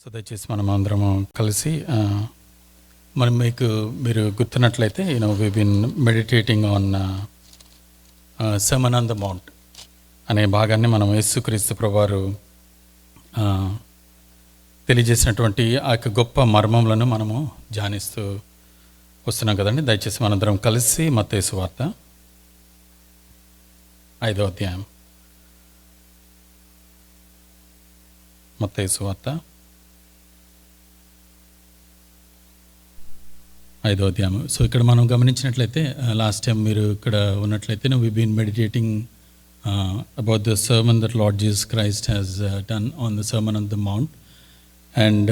So దయచేసి మనం అందరము కలిసి మనం మీరు గుర్తున్నట్లయితే we been meditating on sermon on the mount అనే భాగాన్ని మనం యేసుక్రీస్తు ప్రభువారు తెలియజేసినటువంటి ఆ యొక్క గొప్ప మర్మములను మనము ధ్యానిస్తూ వస్తున్నాం కదండి. దయచేసి మనందరం కలిసి మత్తయి సువార్త 5వ అధ్యాయం, మత్తయి సువార్త 5వ అధ్యాయం. సో ఇక్కడ మనం గమనించినట్లయితే లాస్ట్ టైం మీరు ఇక్కడ ఉన్నట్లయితే we been meditating about the sermon that Lord Jesus Christ has done on the sermon on the mount. And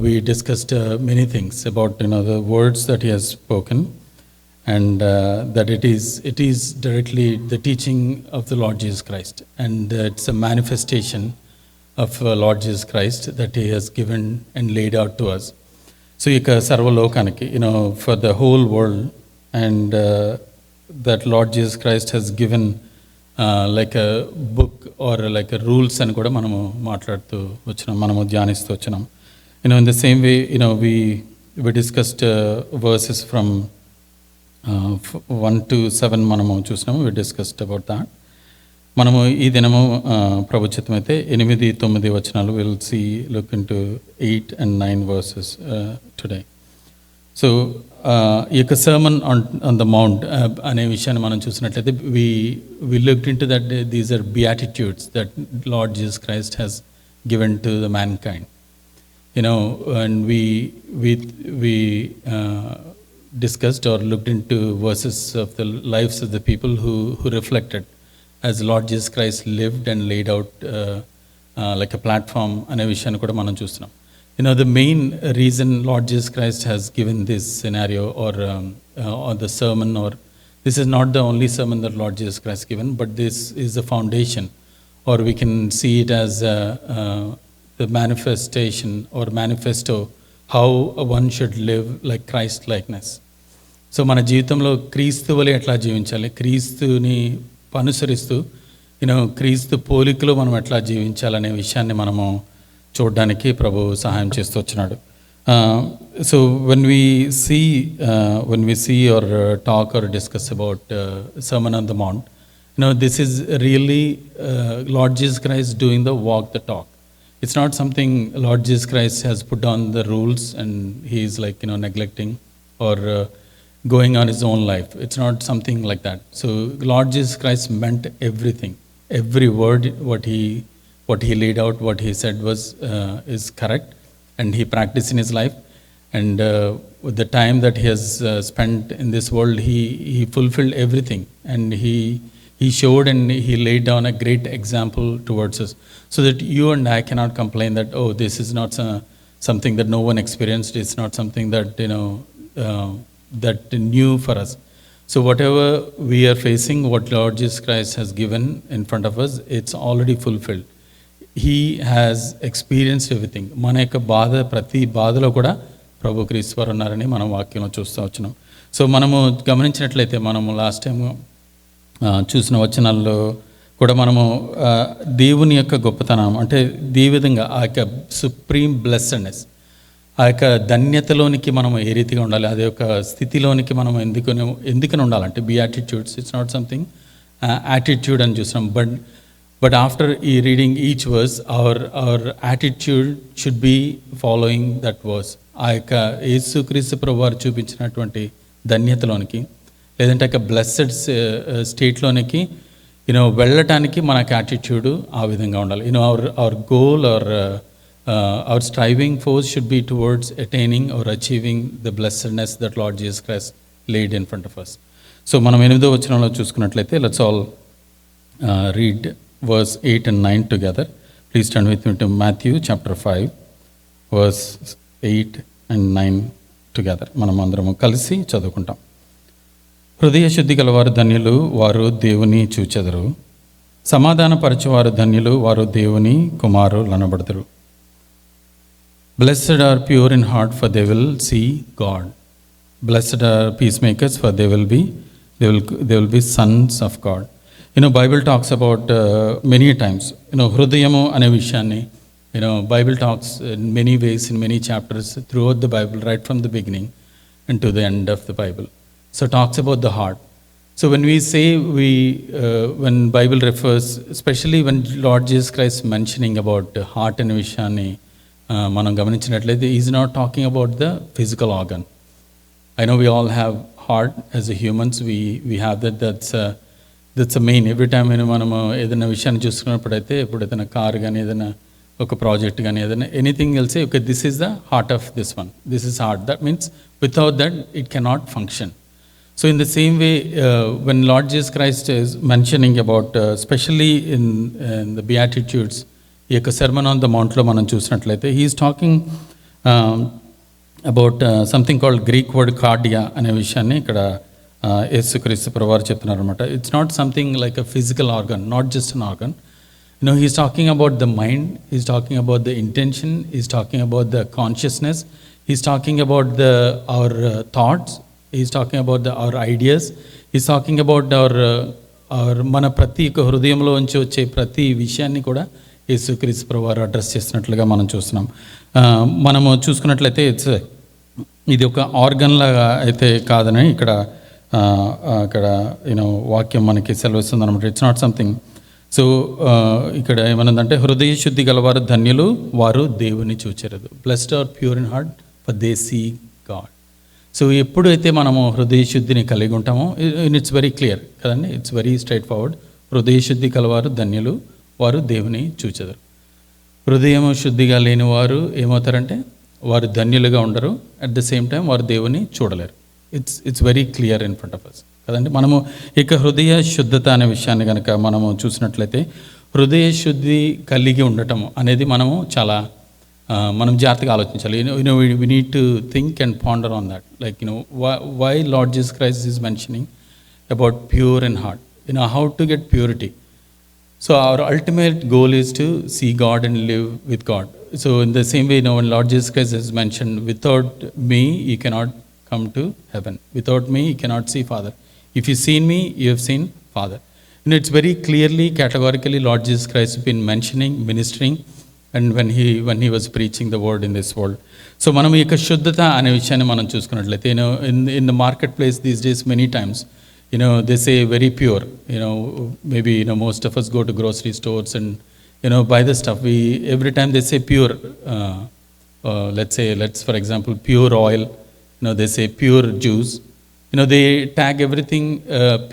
we discussed many things about the words that he has spoken, and that it is directly the teaching of the Lord Jesus Christ, and it's a manifestation of Lord Jesus Christ that he has given and laid out to us. So ika sarva lokaniki, for the whole world, and that Lord Jesus Christ has given like a book or like a rules అని కూడా మనము మాట్లాడుతూ వచ్చినాం, మనము ధ్యానిస్తూ వచ్చినాం. In the same way, we discussed verses from 1 to 7 మనము చూసినాము. we discussed about that. మనము ఈ దినము ప్రభు చిత్తమైతే 8-9 వచనాలు we'll look into 8 and 9 verses today. So ఈ యొక్క సర్మన్ ఆన్ ద మౌంట్ అనే విషయాన్ని మనం చూసినట్లయితే we looked into that these are beatitudes that Lord Jesus Christ has given to the mankind. And we discussed or looked into verses of the lives of the people who reflected as Lord Jesus Christ lived and laid out like a platform అనే విషయాన్ని కూడా మనం చూస్తున్నాం. The main reason Lord Jesus Christ has given this scenario or the sermon, or this is not the only sermon that Lord Jesus Christ given, but this is the foundation, or we can see it as the manifestation or manifesto how one should live like Christ likeness. So మన జీవితంలో క్రీస్తు వలె ఎట్లా జీవించాలి, క్రీస్తుని అనుసరిస్తూ క్రీస్తు పోలికలో మనం ఎట్లా జీవించాలనే విషయాన్ని మనము చూడడానికి ప్రభు సహాయం చేస్తూ వచ్చినాడు. So when we see or talk or discuss about Sermon on the Mount, this is really Lord Jesus Christ doing the walk the talk. It's not something Lord Jesus Christ has put on the rules and he is like neglecting or going on his own life. It's not something like that. So Lord Jesus Christ meant everything, every word what he laid out, what he said is correct, and he practiced in his life. And with the time that he has spent in this world, he fulfilled everything, and he showed and he laid down a great example towards us, so that you and I cannot complain that this is not something that no one experienced. It's not something that that new for us. So whatever we are facing, what Lord Jesus Christ has given in front of us, it's already fulfilled. He has experienced everything. మన యొక్క ప్రతి బాధలో కూడా ప్రభు క్రీస్తు వారు ఉన్నారని మనం వాక్యంలో చూస్తూ వచ్చినాం. సో మనము గమనించినట్లయితే మనము లాస్ట్ టైం చూసిన వచనాల్లో కూడా మనము దేవుని యొక్క గొప్పతనం అంటే ఈ విధంగా ఆ యొక్క సుప్రీం బ్లెస్సెడ్నెస్, ఆ యొక్క ధన్యతలోనికి మనం ఏ రీతిగా ఉండాలి, అదే యొక్క స్థితిలోనికి మనం ఎందుకని ఉండాలంటే beatitudes. It's not something attitude అని చూసినాం. But after reading each verse, our attitude should be following that verse. ఆ యొక్క యేసుక్రీస్తు ప్రభువారు చూపించినటువంటి ధన్యతలోనికి, లేదంటే ఒక బ్లెస్సెడ్ స్టేట్లోనికి వెళ్ళటానికి మనకు యాటిట్యూడ్ ఆ విధంగా ఉండాలి. Our goal or our striving force should be towards attaining or achieving the blessedness that Lord Jesus Christ laid in front of us. So మనం 8వ వచనంలో చూసుకున్నట్లయితే let's all read verse 8 and 9 together. Please turn with me to Matthew chapter 5 verse 8 and 9 together. మనం అందరం కలిసి చదువుకుంటాం. హృదయ శుద్ధి గలవారు ధన్యులు, వారు దేవుని చూచెదరు. సమాధానపరచువారు ధన్యులు, వారు దేవుని కుమారులు అనబడతారు. Blessed are pure in heart, for they will see God. Blessed are peacemakers, for they will be sons of God. Bible talks about many times, హృదయము అనే విషయాన్ని Bible talks in many ways, in many chapters throughout the Bible, right from the beginning and to the end of the Bible. So talks about the heart. So when we say when Bible refers, especially when Lord Jesus Christ mentioning about the heart and విషయాన్ని మనం గమనించినట్లయితే is not talking about the physical organ. I know we all have heart as a humans. We have that's a main. Every time మనము ఏదైనా విషయాన్ని చూసుకున్నప్పుడు అయితే ఇప్పుడు ఏదైనా కార్ కానీ ఏదైనా ఒక ప్రాజెక్ట్ కానీ ఏదైనా anything else okay this is the heart of this one, this is heart. That means without that it cannot function. So in the same way, when Lord Jesus Christ is mentioning about, especially in the Beatitudes, ఈ యొక్క Sermon on the Mount లో మనం చూసినట్లయితే he is talking about something called Greek word cardia అనే విషయాన్ని ఇక్కడ యేసుక్రీస్తు ప్రభువారు చెప్తున్నారు అనమాట. It's not something like a physical organ, not just an organ. He's talking about the mind, he's talking about the intention, he's talking about the consciousness, he's talking about our thoughts, he's talking about our ideas, he's talking about our మన ప్రతి హృదయంలో నుంచి వచ్చే ప్రతి విషయాన్ని కూడా యేసుక్రీస్తు ప్రభువారు అడ్రస్ చేస్తున్నట్లుగా మనం చూస్తున్నాం. మనము చూసుకున్నట్లయితే ఇది ఒక ఆర్గన్ లాగా అయితే కాదని ఇక్కడ వాక్యం మనకి సెలవిస్తుంది అనమాట. It's not something. సో ఇక్కడ ఏమన్నదంటే హృదయ శుద్ధి గలవారు ధన్యులు, వారు దేవుని చూచెదరు. Blessed are pure in heart for they see God. So ఎప్పుడైతే మనము హృదయ శుద్ధిని కలిగి ఉంటామో ఇట్స్ వెరీ క్లియర్ కదండి, ఇట్స్ వెరీ స్ట్రైట్ ఫార్వర్డ్. హృదయ శుద్ధి కలవారు ధన్యులు, వారు దేవుని చూచెదరు. హృదయము శుద్ధిగా లేని వారు ఏమవుతారంటే వారు ధన్యులుగా ఉండరు, అట్ ద సేమ్ టైం వారు దేవుని చూడలేరు. It's very clear in front of us కదండి. మనము ఇక హృదయ శుద్ధత అనే విషయాన్ని కనుక మనము చూసినట్లయితే హృదయ శుద్ధి కలిగి ఉండటం అనేది మనము చాలా మనం జాగ్రత్తగా ఆలోచించాలి. We need to think and ponder on that. Like why Lord Jesus Christ is mentioning about pure in heart, how to get purity. So our ultimate goal is to see God and live with God. So in the same way, when Lord Jesus Christ has mentioned, without me you cannot come to heaven. Without me you cannot see Father. If you seen me, you have seen Father. And it's very clearly, categorically Lord Jesus Christ has been mentioning, ministering, and when he was preaching the word in this world. So మనం ఈ యొక్క శుద్ధత అనే విషయాన్ని మనం చూసుకున్నట్లయితే in the marketplace these days many times they say very pure. Maybe most of us go to grocery stores and buy the stuff. Every time they say pure, let's for example pure oil, they say pure juice. They tag everything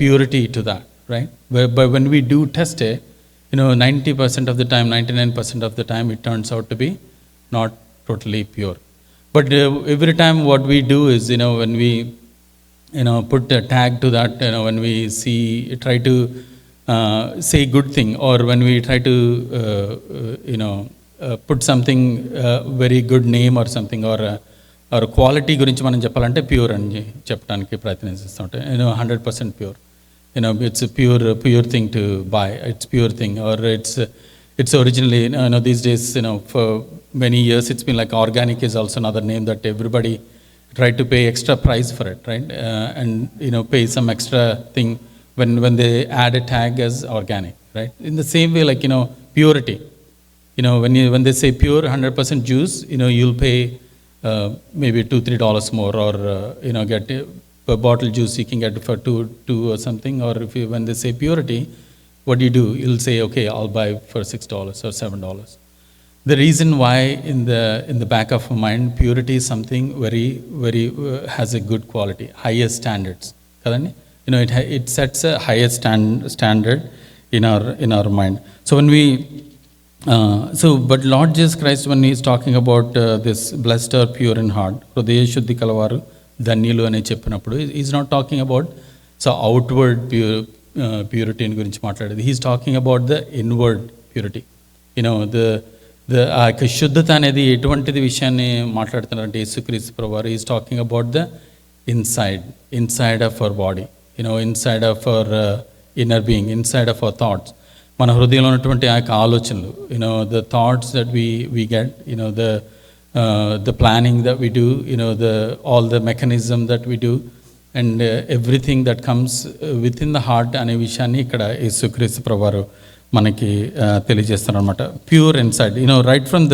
purity to that, right? But when we do test it, 90% of the time, 99% of the time it turns out to be not totally pure. But every time what we do is when we put a tag to that, when we try to say good thing, or when we try to put something very good name or something, or quality గురించి మనం చెప్పాలంటే pure అని చెప్పడానికి ప్రయత్నిస్తుంటే 100% pure. It's a pure thing to buy. It's pure thing, or it's originally these days for many years it's been like organic is also another name that everybody try to pay extra price for it, right? And pay some extra thing when they add a tag as organic, right? In the same way, like purity, when they say pure 100% juice, you'll pay maybe $2-3 more, or get per bottle juice you can get for two or something. Or when they say purity, what do? You'll say, okay, I'll buy for $6 or $7. The reason why in the back of my mind, purity is something very, very has a good quality, higher standards. Kadani? It sets a higher standard in our mind. So when we but Lord Jesus Christ, when he is talking about this blessed or pure in heart, hృదయ శుద్ధి కలవారు ధన్యులు అని చెప్పినప్పుడు he is not talking about outward purity గురించి మాట్లాడేది. He is talking about the inward purity. ఆ యొక్క శుద్ధత అనేది ఎటువంటిది విషయాన్ని మాట్లాడుతున్నారంటే యేసుక్రీస్తు ప్రభువారు is talking about the inside of our body, inside of our inner being, inside of our thoughts. మన హృదయంలో ఉన్నటువంటి ఆ యొక్క ఆలోచనలు, the thoughts that we get, the planning that we do, all the mechanism that we do, and everything that comes with in the heart అనే విషయాన్ని ఇక్కడ యేసుక్రీస్తు ప్రభువారు మనకి తెలియజేస్తారు అనమాట. Pure inside, right from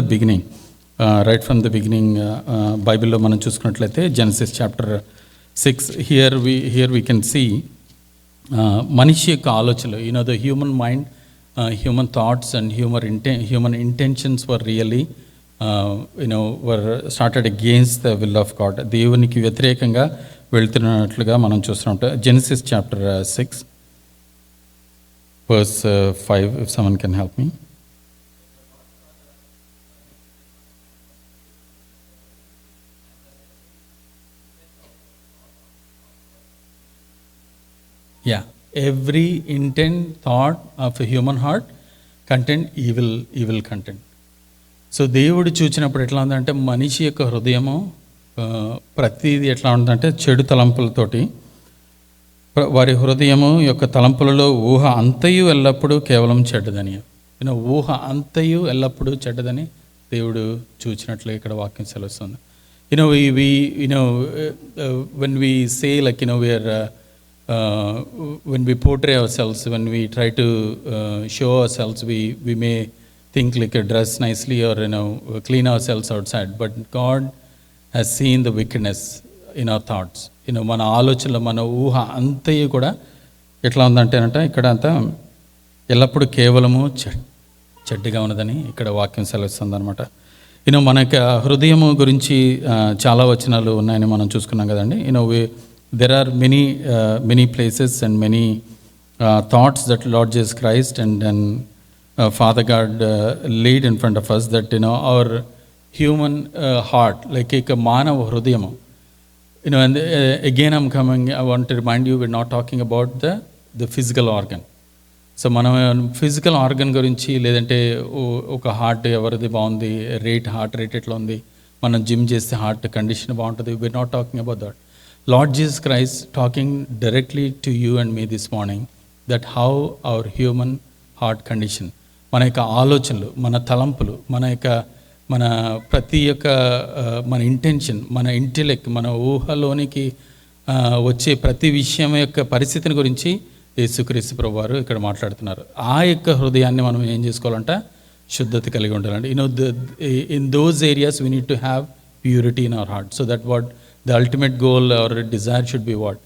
the beginning బైబిల్లో మనం చూసుకున్నట్లయితే Genesis chapter 6 here we can see మనిషి యొక్క ఆలోచనలు, the human mind, human thoughts and human intentions were really were started against the will of God. దేవునికి వ్యతిరేకంగా వెళ్తున్నట్లుగా మనం చూస్తుంటాం. Genesis chapter 6 verse 5, if someone can help me. Yeah, every intent, thought of a human heart content evil content. So దేవుడు చూచినప్పుడు ఎట్లా ఉందంటే మనిషి యొక్క హృదయము ప్రతిదీ ఎట్లా ఉందంటే చెడు తలంపులతోటి, వారి హృదయము యొక్క తలంపులలో ఊహ అంతయు ఎల్లప్పుడూ కేవలం చెడ్డదని, ఊహ అంతయు ఎల్లప్పుడూ చెడ్డదని దేవుడు చూచినట్లు ఇక్కడ వాక్యం సెలవుస్తుంది. when we say like when we portray ourselves, when we try to show ourselves, we may think like a dress nicely or clean ourselves outside, but God has seen the wickedness in our thoughts. మన ఆలోచనలు, మన ఊహ అంతయు కూడా ఎట్లా ఉందంటేనంట ఇక్కడ అంతా ఎల్లప్పుడూ కేవలము చెడ్డగా ఉన్నదని ఇక్కడ వాక్యం సెలవుస్తుంది అనమాట. మన యొక్క హృదయము గురించి చాలా వచనాలు ఉన్నాయని మనం చూసుకున్నాం కదండి. there are many places and many thoughts that Lord Jesus Christ and Father God laid in front of us, that our human heart, like a మానవ హృదయము, and again I want to remind you, we're not talking about the physical organ. So మనం physical organ గురించి, లేదంటే ఒక heart ఎవరిది బాగుంది, heart rate ఎట్లా ఉంది, మనం జిమ్ చేస్తే హార్ట్ కండిషన్ బాగుంటుంది, we're not talking about that. Lord Jesus Christ talking directly to you and me this morning, that how our human heart condition, మన యొక్క ఆలోచనలు, మన తలంపులు, మన ప్రతి యొక్క మన ఇంటెన్షన్, మన ఇంటెలెక్ట్, మన ఊహలోనికి వచ్చే ప్రతి విషయం యొక్క పరిస్థితిని గురించి యేసుక్రీస్తు ప్రభువారు ఇక్కడ మాట్లాడుతున్నారు. ఆ యొక్క హృదయాన్ని మనం ఏం చేసుకోవాలంటే శుద్ధత కలిగి ఉండాలండి. in those areas we need to have purity in our heart, so that what the ultimate goal or desire should be what?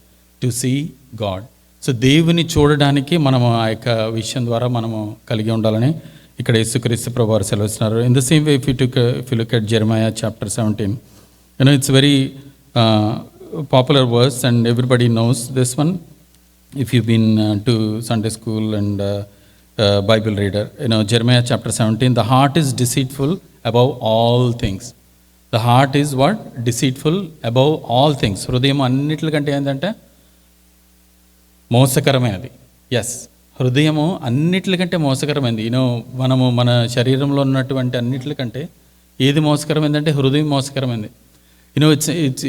To see God. So దేవుని చూడడానికి మనము ఆ యొక్క విషయం ద్వారా మనము కలిగి ఉండాలని ఇక్కడ యేసుక్రీస్తు ప్రభువారు సెలవిస్తున్నారు. In the same way if you look at Jeremiah chapter 17, it's very popular verse and everybody knows this one if you've been to Sunday school and Bible reader. Jeremiah chapter 17, the heart is deceitful above all things. The heart is what? Deceitful above all things. హృదయం అన్నిటికంటే ఏంటంటే మోసకరమే అది. Yes, హృదయము అన్నిటికంటే మోసకరమైంది. మనము మన శరీరంలో ఉన్నటువంటి అన్నిటికంటే ఏది మోసకరమైందంటే హృదయం మోసకరమైంది. it's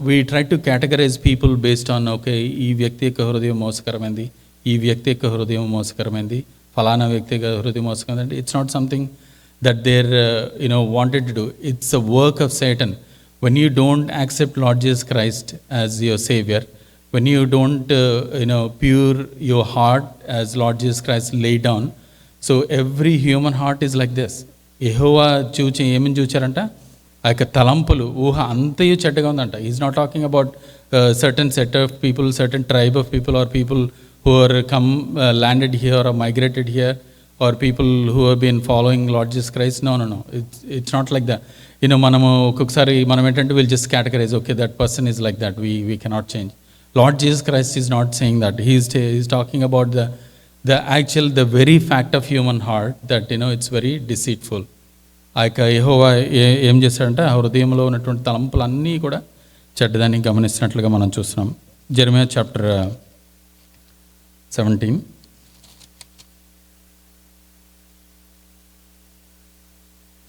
we try to categorize people based on, okay, ఈ వ్యక్తి యొక్క హృదయం మోసకరమైంది, ఈ వ్యక్తి యొక్క హృదయం మోసకరమైంది, ఫలానా వ్యక్తి యొక్క హృదయం మోసకరమైంది. It's not something that they're wanted to do. It's a work of Satan. When you don't accept Lord Jesus Christ as your Savior, when you don't pure your heart as Lord Jesus Christ laid down, so every human heart is like this. యెహోవా ఏమని చూచారంట, ఆ యొక్క తలంపులు, ఊహ అంతయు చెడ్డగా ఉందంట. Is not talking about certain set of people, certain tribe of people, or people who are landed here or migrated here, or people who have been following Lord Jesus Christ. No. It's not like that. మనము ఒక్కొక్కసారి మనం ఏంటంటే we'll just categorize, okay, that person is like that, we cannot change. Lord Jesus Christ is not saying that. He's talking about the very fact of human heart, that it's very deceitful. ఆ యొక్క యెహోవా ఏం చేశాడంటే ఆ హృదయంలో ఉన్నటువంటి తలంపులన్నీ కూడా చెడ్డదాన్ని గమనిస్తున్నట్లుగా మనం చూస్తున్నాం. Jeremiah chapter 17,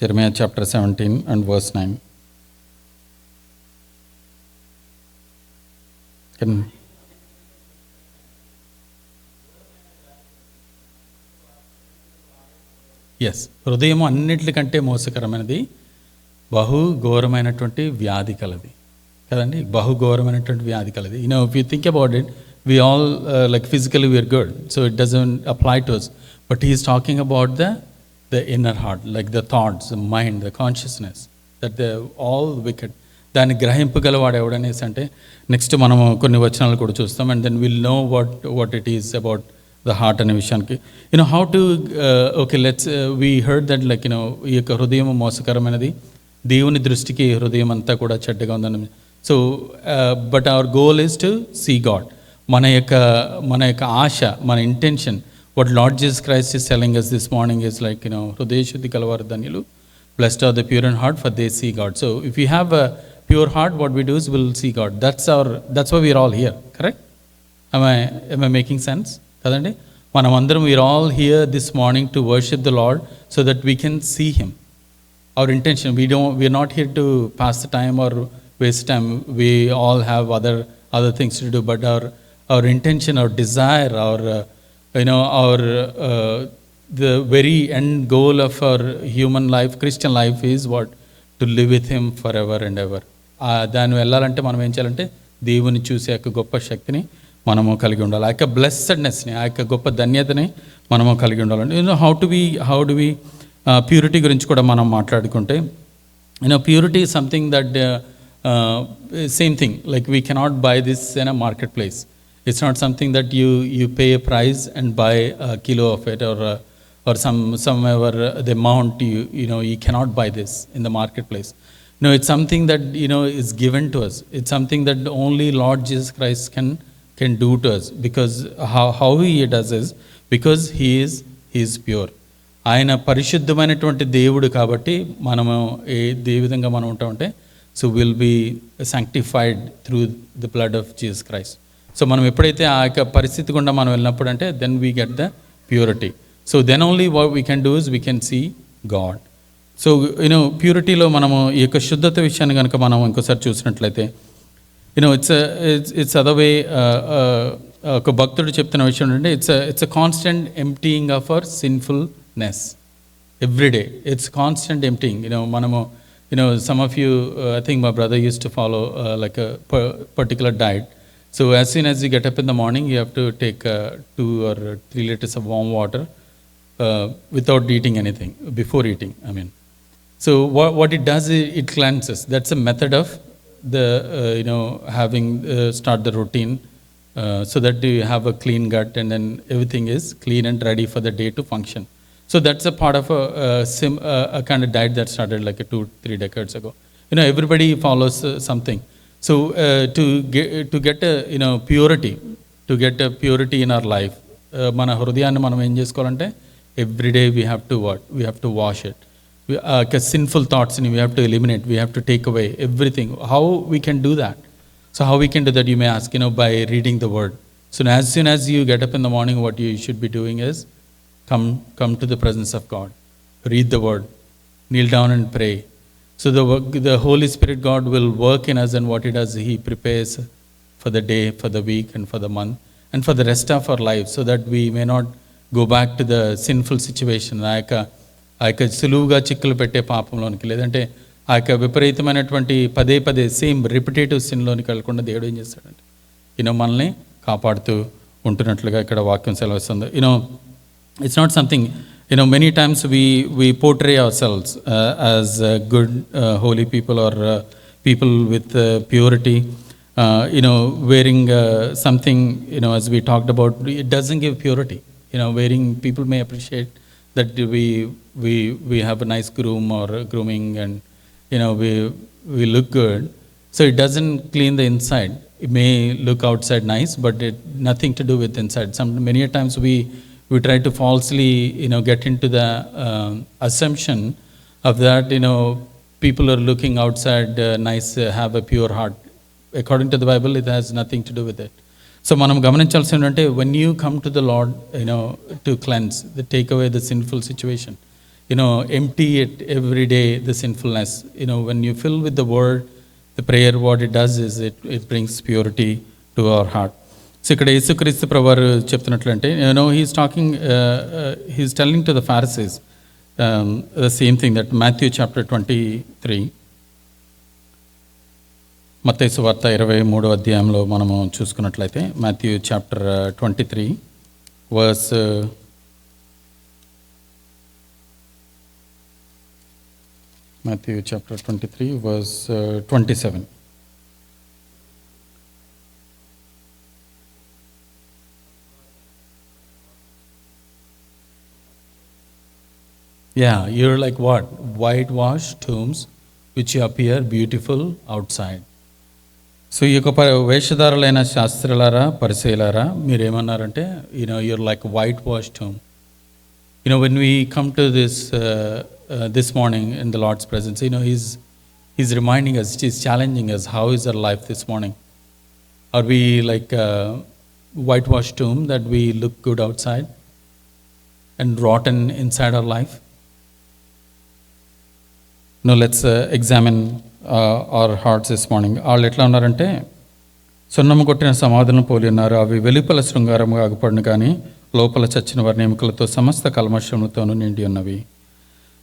Jeremiah chapter 17 and verse 9. Yes, హృదయము అన్నిటికంటే మోసకరమైనది, బహు ఘోరమైనటువంటి వ్యాధి కలది కదండి. బహు ఘోరమైనటువంటి వ్యాధి కలది. if you think about it, we all like physically we are good, so it doesn't apply to us. But he is talking about the inner heart, like the thoughts, the mind, the consciousness, that they're all wicked. దాన్ని గ్రహింపగలవాడు ఎవడనేసి అంటే next మనము కొన్ని వచనాలు కూడా చూస్తాం, and then will know what it is about the heart అనే విషయానికి. You know how to okay let's we heard that like you know ఈ యొక్క హృదయం మోసకరమైనది, దేవుని దృష్టికి హృదయం అంతా కూడా చెడ్డగా ఉందని. So but our goal is to see God. మన యొక్క ఆశ, మన intention, what Lord Jesus Christ is telling us this morning is like, you know, హృదయ శుద్ధి కలవారు ధన్యులు, blessed are the pure in heart, for they see God. So if we have a pure heart, what we do is we'll see God. That's why we are all here, correct? Am I making sense? కదండి, మనం అందరం we are all here this morning to worship the Lord so that we can see him. Our intention, we are not here to pass the time or waste time. We all have other things to do, but our intention, our desire, the very end goal of our human life, Christian life, is what? To live with him forever and ever. దాన్ని వెళ్ళాలంటే మనం ఏం చేయాలంటే దేవుని చూసే యొక్క గొప్ప శక్తిని మనము కలిగి ఉండాలి, ఆ యొక్క బ్లెస్సెడ్నెస్ని, ఆ యొక్క గొప్ప ధన్యతని మనము కలిగి ఉండాలండి. హౌ డు వి ప్యూరిటీ గురించి కూడా మనం మాట్లాడుకుంటే, purity is something that same thing, like we cannot buy this in a marketplace. It's not something that you pay a price and buy a kilo of it, or somever the amount you cannot buy this in the marketplace. It's something that is given to us. It's something that only Lord Jesus Christ can do to us, because how he does is because he is pure. ఆయన పరిశుద్ధమైనటువంటి దేవుడు కాబట్టి మనము ఏ విధంగా మనం ఉంటామంటే, so will be sanctified through the blood of Jesus Christ. So మనం ఎప్పుడైతే ఆ యొక్క పరిస్థితి గుండా మనం వెళ్ళినప్పుడు అంటే then we get the purity. So then only what we can do is we can see God. So ప్యూరిటీలో మనము ఈ యొక్క శుద్ధత విషయాన్ని కనుక మనం ఇంకోసారి చూసినట్లయితే, ఇట్స్ అదర్ వే. ఒక భక్తుడు చెప్తున్న విషయం ఏంటంటే, it's a constant emptying of our sinfulness every day. It's constant emptying. మనము some of you, I think my brother used to follow like a particular diet. So as soon as you get up in the morning, you have to take 2 or 3 liters of warm water without eating anything, before eating, I mean. So what it does is it cleanses. That's a method of the having start the routine so that you have a clean gut, and then everything is clean and ready for the day to function. So that's a part of a kind of diet that started like 2-3 decades ago. Everybody follows something. So to get a purity, to get a purity in our life, mana hrudayanni manam em chesukovalante every day we have to we have to wash it. Sinful thoughts we have to eliminate, we have to take away everything. How we can do that? So how we can do that, you may ask, by reading the word. So as soon as you get up in the morning, what you should be doing is come to the presence of God, read the word, kneel down and pray. So the Holy Spirit God will work in us, and what he does, he prepares for the day, for the week, and for the month, and for the rest of our life, so that we may not go back to the sinful situation. ఆ యొక్క సులువుగా చిక్కులు పెట్టే పాపంలోనికి, లేదంటే ఆ యొక్క విపరీతమైనటువంటి పదే సేమ్ రిపిటేటివ్ సిన్లోనికి వెళ్ళకుండా దేవుడు ఏం చేస్తాడంటే మనల్ని కాపాడుతూ ఉంటున్నట్లుగా ఇక్కడ వాక్యం సెలవిస్తుంది. It's not something, many times we portray ourselves as good, holy people, or people with purity, wearing something, as we talked about, it doesn't give purity. Wearing, people may appreciate that we have a nice grooming, and we look good. So it doesn't clean the inside. It may look outside nice, but it nothing to do with inside. Many times we try to falsely get into the assumption of that people are looking outside nice, have a pure heart. According to the Bible, it has nothing to do with it. So manam gamaninchalalsi ante, when you come to the Lord to cleanse, to take away the sinful situation, empty it every day, the sinfulness. When you fill with the word, the prayer, what it does is it brings purity to our heart. So ఇక్కడ యేసుక్రీస్తు ప్రభువారు చెప్తున్నట్లంటే, he's talking, he's telling to the Pharisees the same thing that Matthew chapter 23, మత్తయి సువార్త 23వ అధ్యాయంలో మనము చూసుకున్నట్లయితే, Matthew chapter 23 verse Matthew chapter 23, verse 27. Yeah, you're like what? Whitewashed tombs which appear beautiful outside. So ఈ యొక్క వేషధారులైన శాస్త్రులారా పరిచయులారా మీరేమన్నారంటే you're like whitewashed tomb. When we come to this morning in the Lord's presence, he's reminding us, he's challenging us, how is our life this morning? Are we like a whitewashed tomb that we look good outside and rotten inside our life? Let's examine our hearts this morning. వాళ్ళు ఎట్లా ఉన్నారంటే సున్నము కొట్టిన సమాధులను పోలి ఉన్నారు. అవి వెలుపల శృంగారముగా అగుపడును కానీ లోపల చచ్చిన వారి ఎముకలతో సమస్త కల్మషములతోనూ నిండి ఉన్నవి.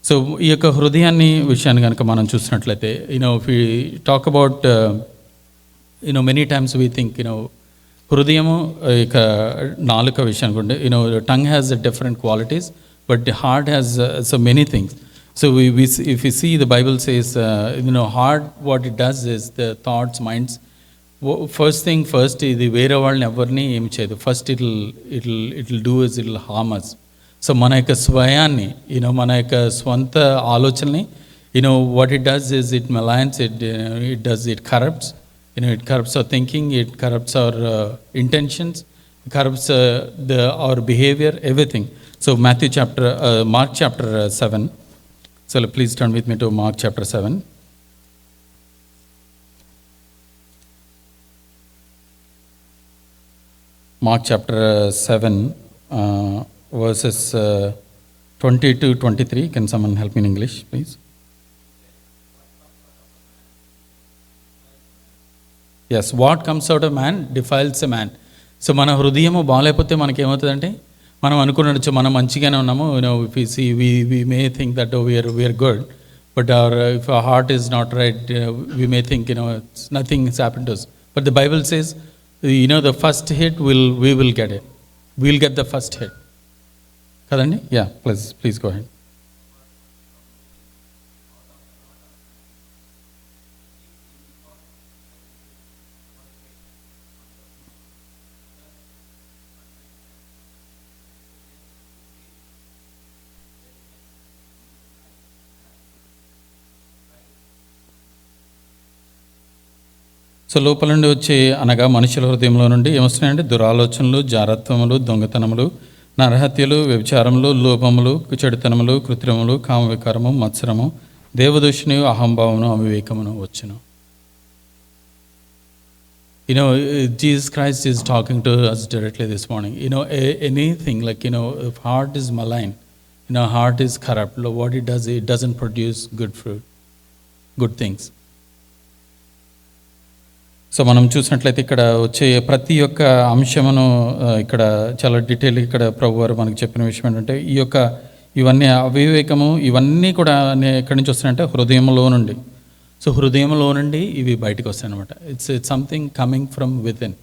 సో ఈ యొక్క హృదయాన్ని విషయాన్ని కనుక మనం చూసినట్లయితే if we talk about many times we think హృదయము ఇక నాలుక విషయానికి ఉంటే tongue has different qualities, but the heart has so many things. So if we see, the Bible says heart, what it does is the thoughts, minds, first ఇది వేరే వాళ్ళని ఎవరిని ఏమి చేయదు. First it'll do is it'll harm us. So మన యొక్క స్వయాన్ని మన యొక్క స్వంత ఆలోచనని what it does is it maligns, it corrupts, it corrupts our thinking, it corrupts our intentions, it corrupts our behavior, everything. So Mark chapter 7. So please turn with me to Mark chapter 7. Mark chapter 7, verses 20 to 23. Can someone help me in English, please? Yes, what comes out of man defiles a man. So మన హృదయము బాగాలేకపోతే మనకేమవుతుందంటే మనం అనుకున్నచ్చు మనం మంచిగానే ఉన్నాము. If we see, we may think that we are good, but if our heart is not right, we may think nothing has happened to us. But the Bible says the first hit we will get it. We'll get the first hit. Kadandi? Yeah, please go ahead. So లోపల నుండి వచ్చే అనగా మనుషుల హృదయంలో నుండి ఏమొస్తున్నాయంటే దురాలోచనలు, జారత్వములు, దొంగతనములు, నరహత్యలు, వ్యభిచారములు, లోపములు, చెడుతనములు, కృత్రిమములు, కామవికారము, మత్సరము, దేవదూషణి, అహంభావము, అవివేకమును వచ్చును. Jesus Christ is talking to us directly this morning. Anything like if heart is malign, heart is corrupt, what it does, it doesn't produce good fruit, good things. So మనం చూసినట్లయితే ఇక్కడ వచ్చే ప్రతి ఒక్క అంశమును ఇక్కడ చాలా డీటెయిల్ ఇక్కడ ప్రభు వారు మనకు చెప్పిన విషయం ఏంటంటే ఇవన్నీ అవివేకము ఇవన్నీ కూడా ఎక్కడి నుంచి వస్తాయంటే హృదయంలో నుండి. సో హృదయంలో నుండి ఇవి బయటకు వస్తాయి అనమాట. It's something coming from with in.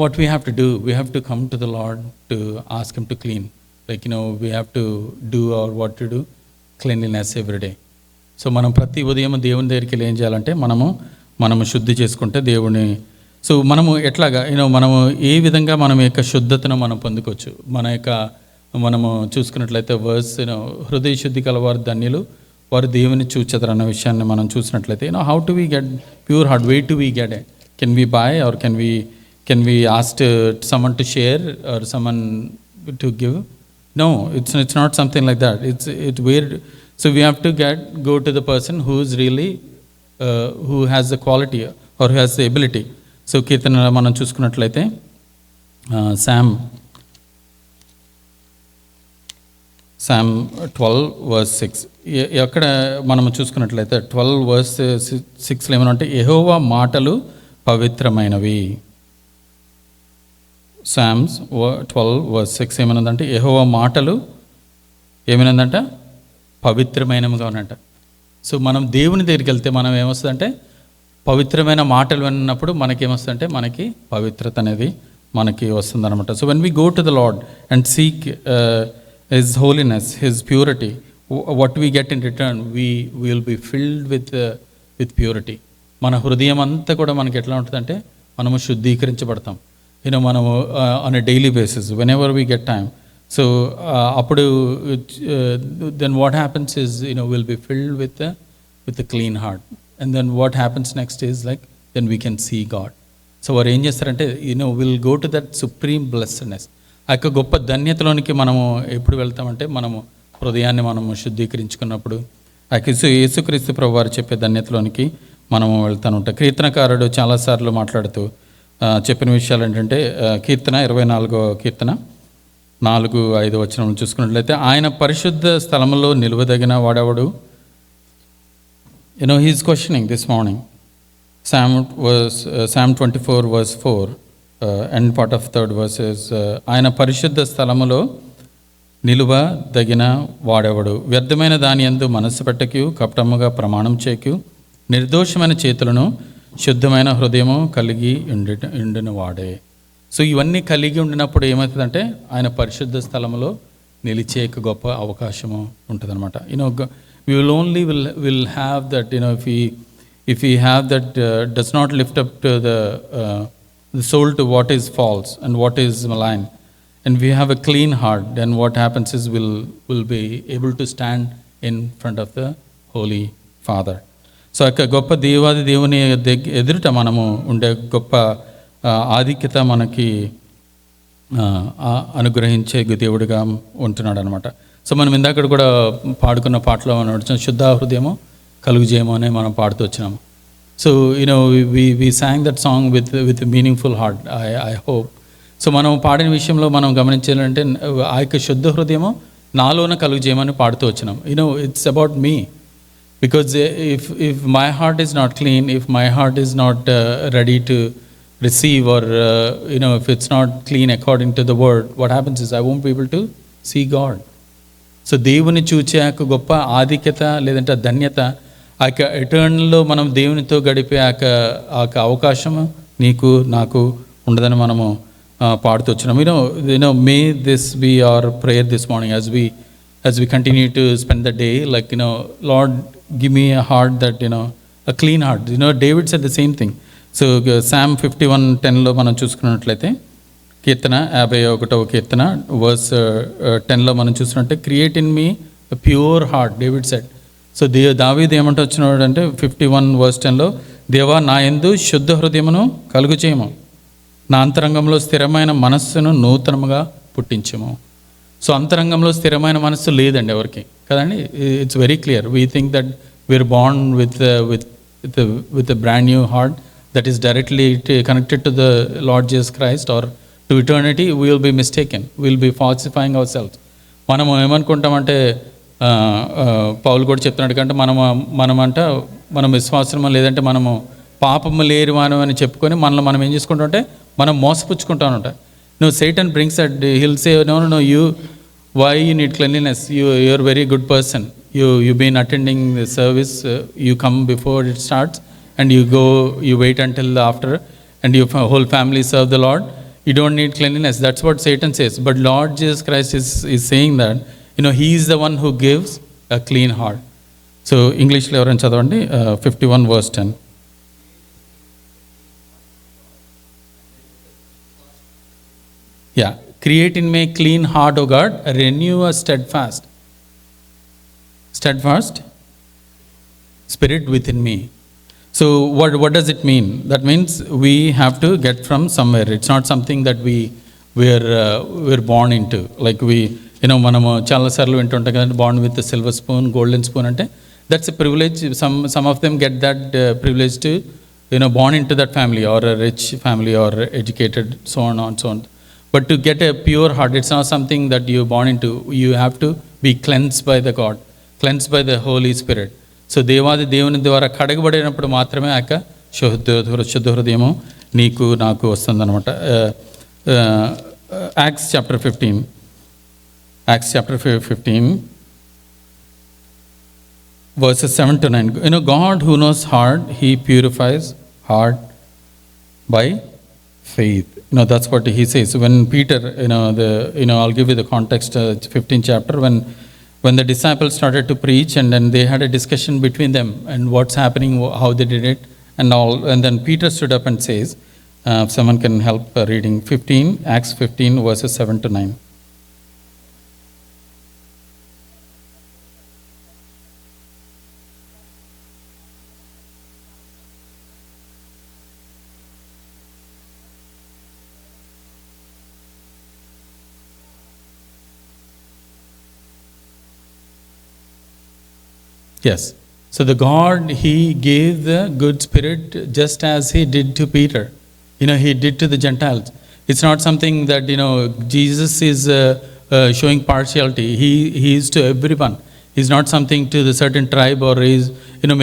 What we have to do, we have to come to the lord to ask him to clean. Like we have to do our what to do cleanliness every day. So మనం ప్రతి ఉదయం దేవుని దగ్గరికి వెళ్ళి ఏం చేయాలంటే మనము శుద్ధి చేసుకుంటే దేవుని. సో మనము ఎట్లాగా మనము ఏ విధంగా మనం యొక్క శుద్ధతను మనం పొందుకోవచ్చు. మనము చూసుకున్నట్లయితే వర్స్ హృదయ శుద్ధి కలవారు ధన్యులు, వారు దేవుని చూచెదరు అన్న విషయాన్ని మనం చూసినట్లయితే how to we get pure heart, way to we get it? Can V by are can we ask someone to share or someone to give? No, it's not something like that. It's weird. So we have to go to the person who is really who has the quality or who has the ability. So కీర్తన మనం చూసుకున్నట్లయితే Psalm 12 verse 6 ఎక్కడ మనం చూసుకున్నట్లయితే 12 verse 6లో ఏమనంటే యెహోవా మాటలు పవిత్రమైనవి. Psalms 12 verse 6 ఏమనందంటే యెహోవా మాటలు ఏమనందంట పవిత్రమైనవిగా ఉన్నట. So మనం దేవుని దగ్గరికి వెళ్తే మనం ఏమొస్తుందంటే పవిత్రమైన మాటలు విన్నప్పుడు మనకేమొస్తుందంటే మనకి పవిత్రత అనేది మనకి వస్తుందన్నమాట. So when we go to the lord and seek his holiness, his purity, what we get in return, we will be filled with purity. మన హృదయం అంతా కూడా మనకి ఎట్లా ఉంటుందంటే మనము శుద్ధీకరించబడతాం. మనము on a daily basis whenever we get time. So అప్పుడు then what happens is will be filled with clean heart. And then what happens next is like then we can see God. So వారు ఏం చేస్తారంటే will go to that supreme blessedness. ఆ యొక్క గొప్ప ధన్యతలోనికి మనము ఎప్పుడు వెళ్తామంటే మనము హృదయాన్ని మనము శుద్ధీకరించుకున్నప్పుడు ఆ యేసుక్రీస్తు ప్రభు వారు చెప్పే ధన్యతలోనికి మనము వెళ్తాను ఉంటాం. కీర్తనకారుడు చాలాసార్లు మాట్లాడుతూ చెప్పిన విషయాలు ఏంటంటే కీర్తన 24వ కీర్తన 4-5 వచనం చూసుకున్నట్లయితే, ఆయన పరిశుద్ధ స్థలంలో నిలువదగిన వాడెవడు. He is questioning this morning. Psalm 24 verse 4 end part of third verse is ఆయన పరిశుద్ధ స్థలములో నిలువదగిన వాడెవడు. వ్యర్థమైన దాని యందు మనస్సు పెట్టకు, కపటముగా ప్రమాణం చేయకు, నిర్దోషమైన చేతులను శుద్ధమైన హృదయము కలిగి ఉండిన వాడే. సో ఇవన్నీ కలిగి ఉండినప్పుడు ఏమవుతుందంటే ఆయన పరిశుద్ధ స్థలంలో నిలిచే గొప్ప అవకాశము ఉంటుంది అనమాట. we will only will have that, if we have that does not lift up to the soul to what is false and what is malign, and we have a clean heart, then what happens is we'll be able to stand in front of the Holy Father. So యొక్క గొప్ప దేవాది దేవుని ఎదురుట మనము ఉండే గొప్ప ఆధిక్యత మనకి అనుగ్రహించే దేవుడిగా ఉంటున్నాడు అనమాట. సో మనం ఇందాక కూడా పాడుకున్న పాటలో మనం శుద్ధ హృదయము కలుగు చేయము అని మనం పాడుతూ వచ్చినాము. So we sang that song with a meaningful heart, I hope. So మనం పాడిన విషయంలో మనం గమనించాలంటే ఆ యొక్క శుద్ధ హృదయము నాలోన కలుగు చేయమని పాడుతూ వచ్చినాం. It's about me. Because if my heart is not clean, if my heart is not ready to receive, or if it's not clean according to the word, what happens is I won't be able to see God. So దేవుని చూచే ఆ గొప్ప ఆధిక్యత లేదంటే ధన్యత ఆ యొక్క ఎటర్నల్లో మనం దేవునితో గడిపే ఆ అవకాశం నీకు నాకు ఉండదని మనము పాడుతూ వచ్చినాం. May this be our prayer this morning as we continue to spend the day, like Lord, give me a heart that a clean heart. David said the same thing. So Psalm 51:10 మనం చూసుకున్నట్లయితే, కీర్తన 51వ కీర్తన verse 10 మనం చూసినట్టే, create in me pure heart, David said. So దావీదు ఏమంటూ వచ్చినాడు అంటే 51 verse 10 దేవా నా యందు శుద్ధ హృదయమును కలుగు చేయము, నా అంతరంగంలో స్థిరమైన మనస్సును నూతనముగా పుట్టించము. సో అంతరంగంలో స్థిరమైన మనస్సు లేదండి ఎవరికి, కదండి. It's very clear. We think that we are born with a brand new heart that is directly connected to the Lord Jesus Christ or to eternity. We will be mistaken. We will be falsifying ourselves. మనము ఏమనుకుంటామంటే పౌలు కూడా చెప్తున్నాడు కంటే మనం విశ్వాసము లేదంటే మనము పాపము లేరు అని చెప్పుకొని మనల్ని మనం ఏం చేసుకుంటామంటే మనం మోసపుచ్చుకుంటా ఉంటాం. Satan brings that, he'll say, no, why you need cleanliness? You're a very good person. You've been attending the service, you come before it starts, and you wait until after, and your whole family serve the Lord. You don't need cleanliness. That's what Satan says. But Lord Jesus Christ is saying that, he is the one who gives a clean heart. So English lo evaran chadavandi 51 verse 10. Yeah, create in me clean heart, O God, renew a steadfast spirit within me. So what does it mean? That means we have to get from somewhere. It's not something that we're born into. Like మనము చాలా సార్లు వింటుంటాం కదా, born with a silver spoon, golden spoon అంటే that's a privilege. Some of them get that privilege to born into that family, or a rich family, or educated, so on and so on. But to get a pure heart, it's not something that you're born into. You have to be cleansed by the God, cleansed by the Holy Spirit. So దేవాది దేవుని ద్వారా కడగబడినప్పుడు మాత్రమే ఆ శుద్ధ హృదయము నీకు నాకు వస్తుందన్నమాట. Acts chapter 15 verses 7-9. God who knows heart, he purifies heart by faith. That's what he says. When Peter, I'll give you the context, 15th chapter, when the disciples started to preach, and then they had a discussion between them and what's happening, how they did it, and all. And then Peter stood up and says, if someone can help reading 15, Acts 15, verses 7 to 9. Yes. So the God, He gave the good spirit just as He did to Peter. He did to the Gentiles. It's not something that, Jesus is showing partiality. He is to everyone. He's not something to the certain tribe or race.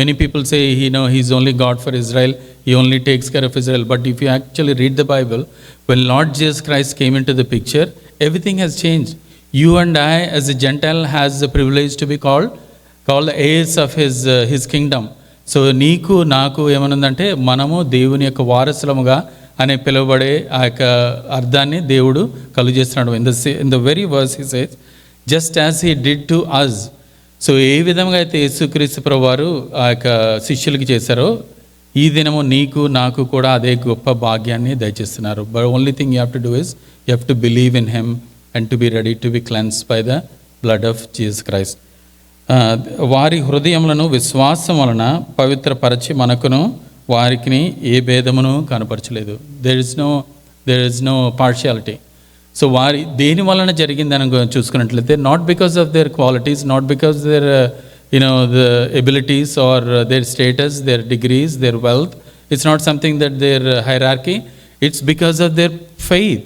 Many people say, He's only God for Israel. He only takes care of Israel. But if you actually read the Bible, when Lord Jesus Christ came into the picture, everything has changed. You and I, as a Gentile, has the privilege to be called heirs of his kingdom. So నీకు నాకు ఏమనుందంటే మనము దేవుని యొక్క వారసులముగా అనే పిలువబడే ఆ యొక్క అర్థాన్ని దేవుడు కలుగజేస్తున్నాడు. In the very verse he says just as he did to us. So ఏ విధంగా అయితే యేసుక్రీస్తు ప్రభువారు ఆ యొక్క శిష్యులకి చేశారో ఈ దినము నీకు నాకు కూడా అదే గొప్ప భాగ్యాన్ని దయచేస్తున్నారు. But only thing you have to do is you have to believe in him and to be ready to be cleansed by the blood of Jesus Christ. వారి హృదయములను విశ్వాసం వలన పవిత్రపరచి మనకును వారికి ఏ భేదమును కనపరచలేదు. There is no partiality. So వారి దేని వలన జరిగిందని చూసుకున్నట్లయితే not because of their qualities, not because their the abilities or their status, their degrees, their wealth. It's not something that their hierarchy. It's because of their faith.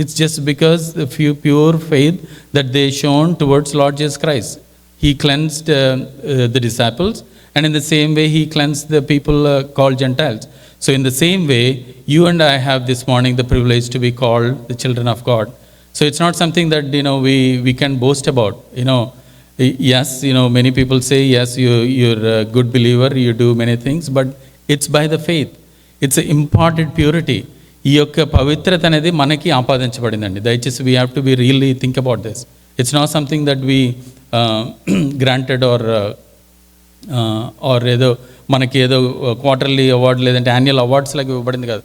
It's just because the pure faith that they shown towards Lord Jesus Christ. He cleansed the disciples, and in the same way he cleansed the people called Gentiles. So in the same way, you and I have this morning the privilege to be called the children of God. So it's not something that we can boast about. Yes, many people say, yes, you're a good believer, you do many things, but it's by the faith. It's an imparted purity. ఈ యొక్క పవిత్రత అనేది మనకి ఆపాదించబడిందండి. దయచేసి we have to be really think about this. It's not something that we granted or ఏదో మనకి ఏదో క్వార్టర్లీ అవార్డు లేదంటే యాన్యువల్ అవార్డ్స్ లాగా ఇవ్వబడింది కాదు.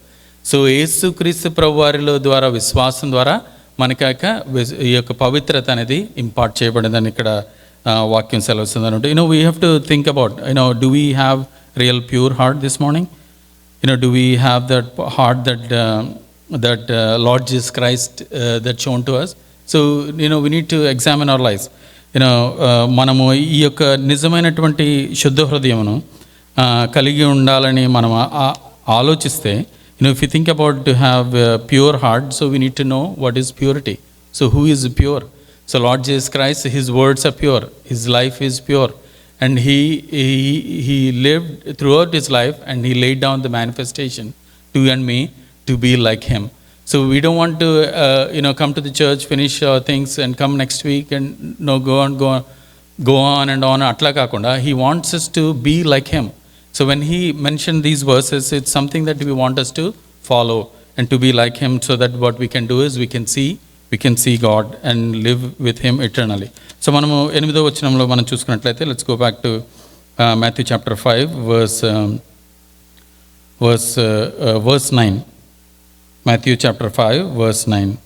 సో యేసుక్రీస్తు ప్రభువారిలో ద్వారా విశ్వాసం ద్వారా మనకి ఈ యొక్క పవిత్రత అనేది ఇంపార్ట్ చేయబడిందని ఇక్కడ వాక్యం సెలవుస్తుంది అన్నట్టు. We have to think about do we have real pure heart this morning? Do we have that heart that Lord Jesus Christ that shown to us? So we need to examine our lives. మనము ఈ యొక్క నిజమైనటువంటి శుద్ధ హృదయమును కలిగి ఉండాలని మనం ఆలోచిస్తే, if you think about to have a pure heart, so we need to know what is purity. So who is pure? So Lord Jesus Christ, his words are pure, his life is pure. And he lived throughout his life, and he laid down the manifestation to you and me to be like him. So we don't want to come to the church, finish our things and come next week and go on and on atla kaakunda. He wants us to be like him. So when he mentioned these verses, it's something that we want us to follow and to be like him, so that what we can do is we can see God and live with him eternally. So మనము 8వ వచనంలో మనం చూసుకున్నట్లయితే, let's go back to Matthew chapter 5 verse 9. Matthew chapter 5 verse 9.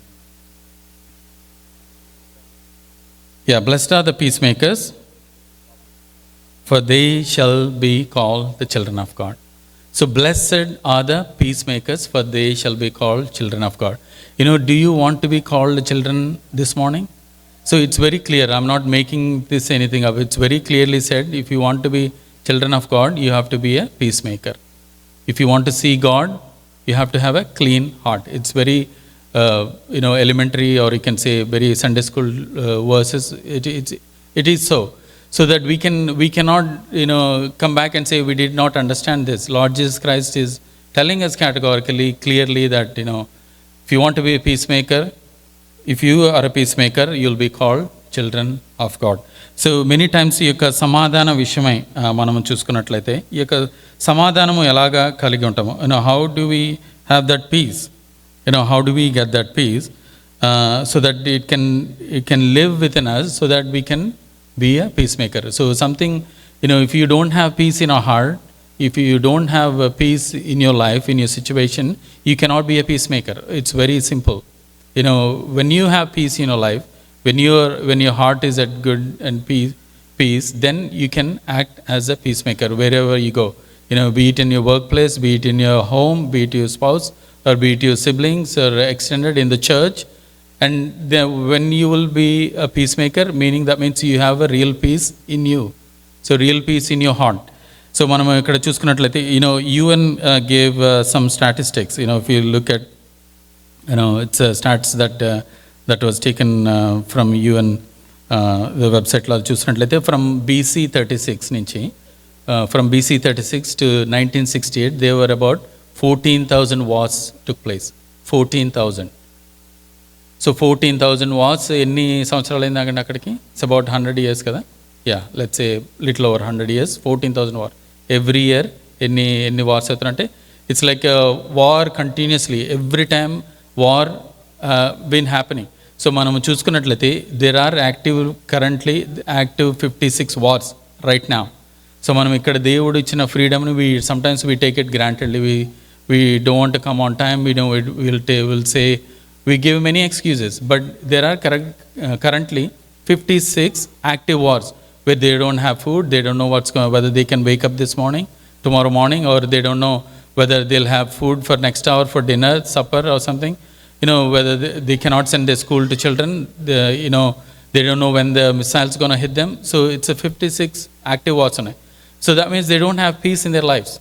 Yeah, blessed are the peacemakers, for they shall be called the children of God. So blessed are the peacemakers, for they shall be called children of God. Do you want to be called the children this morning? So it's very clear. I'm not making this anything up. It's very clearly said, if you want to be children of God, you have to be a peacemaker. If you want to see God, you have to have a clean heart. It's very elementary, or you can say very Sunday school verses. It is so that we cannot come back and say we did not understand this. Lord Jesus Christ is telling us categorically, clearly that if you want to be a peacemaker, if you are a peacemaker, you'll be called children of God. So many times ఈ యొక్క సమాధాన విషయమై మనం చూసుకున్నట్లయితే, ఈ యొక్క సమాధానము ఎలాగా కలిగి ఉంటాము, how do we have that peace, how do we get that peace, so that it can live within us, so that we can be a peacemaker. So something, if you don't have peace in your heart, if you don't have a peace in your life, in your situation, you cannot be a peacemaker. It's very simple. When you have peace in your life, when your heart is at good and peace, then you can act as a peacemaker wherever you go. Be it in your workplace, be it in your home, be it your spouse, or be it your siblings, or extended in the church. And then when you will be a peacemaker, meaning that means you have a real peace in you. So real peace in your heart. So మనం ఇక్కడ చూసుకున్నట్లయితే UN gave some statistics. If you look at it's stats that was taken from UN the website లో చూసినట్లయితే from BC 36 నుంచి from BC 36 to 1968 there were about 14,000 wars took place. 14,000. So 14,000 wars ఎన్ని సంవత్సరాలు అయింది అక్కడికి? ఇట్స్ అబౌట్ 100 years కదా. Let's a little over 100 years. 14,000 war every year. ఎన్ని వార్స్ అవుతున్నాయంటే it's like war continuously every time war been happening. So మనం చూసుకున్నట్లయితే there are currently active 56 wars right now. So మనం ఇక్కడ దేవుడు ఇచ్చిన ఫ్రీడమ్ని sometimes we take it grantedly. We don't want to come on time. Will say we give many excuses, but there are currently 56 active wars where they don't have food, they don't know whether they can wake up tomorrow morning, or they don't know whether they'll have food for next hour for dinner, supper or something. Whether they cannot send their school to children, they don't know when the missile's going to hit them. So it's a 56 active wars on it. So that means they don't have peace in their lives.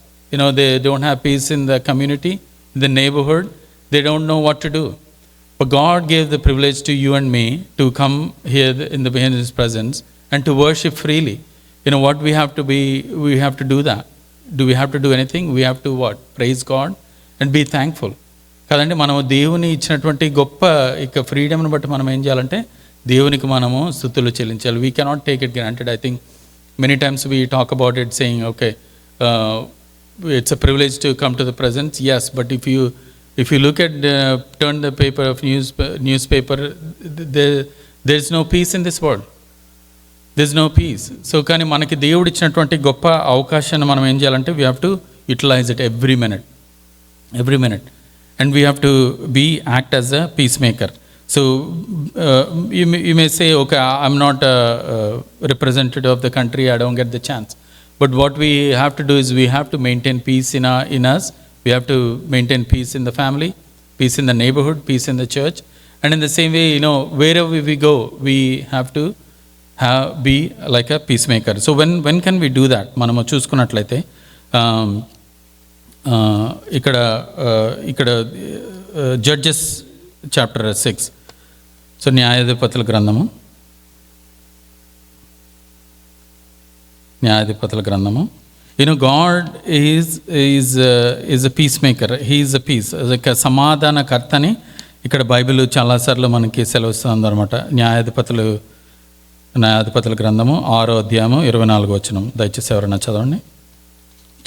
They don't have peace in the community, in the neighborhood. They don't know what to do. But God gave the privilege to you and me to come here in His presence and to worship freely. What we have to do that. Do we have to do anything? We have to what? Praise God and be thankful. కదండి, మనం దేవుని ఇచ్చినటువంటి గొప్ప ఫ్రీడమ్ని బట్టి మనం ఏం చేయాలంటే దేవునికి మనము స్తుతులు చెల్లించాలి. We cannot take it granted. I think many times we talk about it saying, okay, it's a privilege to come to the presence. Yes, but if you look at turn the paper of newspaper, there's no peace in this world. There's no peace. So కానీ మనకి దేవుడు ఇచ్చినటువంటి గొప్ప అవకాశాన్ని మనం ఏం చేయాలంటే we have to utilize it every minute, and we have to act as a peacemaker. So you may say, okay, I'm not a representative of the country, I don't get the chance. But what we have to do is we have to maintain peace in us. We have to maintain peace in the family, peace in the neighborhood, peace in the church. And in the same way, wherever we go, we have to be like a peacemaker. So when can we do that? మనము చూసుకున్నట్లయితే ఇక్కడ judges chapter 6. So న్యాయాధిపతుల గ్రంథము. God is a peacemaker. He is a peace. సమాధానకర్తని ఇక్కడ Bible చాలాసార్లు మనకి సెలవుస్తుంది అనమాట. న్యాయాధిపతుల గ్రంథము 6వ అధ్యాయము 24వ వచనం. దయచేసి ఎవరైనా చదవండి.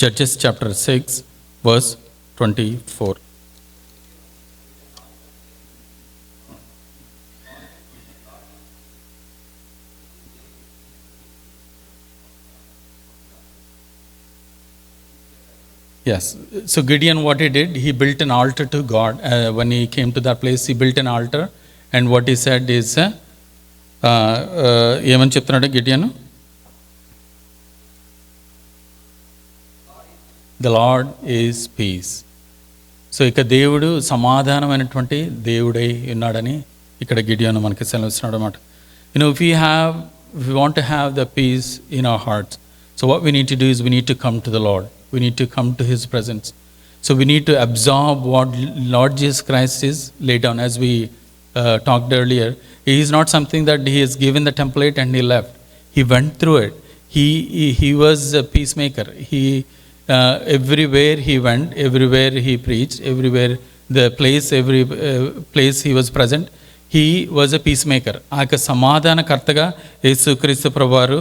Judges chapter 6 verse 24. Yes. So Gideon, what he did, he built an altar to God. When he came to that place, he built an altar, and what he said is, ఏమని చెప్తున్నాడు Gideon? The Lord is peace. So ఇక దేవుడు సమాధానమైనటువంటి దేవుడై ఉన్నాడని ఇక్కడ Gideon మనకి సెలవిస్తున్నాడు అన్నమాట. If we want to have the peace in our hearts, so what we need to do is we need to come to the Lord. We need to come to His presence. So we need to absorb what Lord Jesus Christ is laid down. As we talked earlier, He is not something that He has given the template and He left. He went through it. He was a peacemaker. Everywhere He went, everywhere He preached, every place He was present, He was a peacemaker. ఆ యొక్క సమాధానకర్తగా యేసుక్రీస్తు ప్రభువారు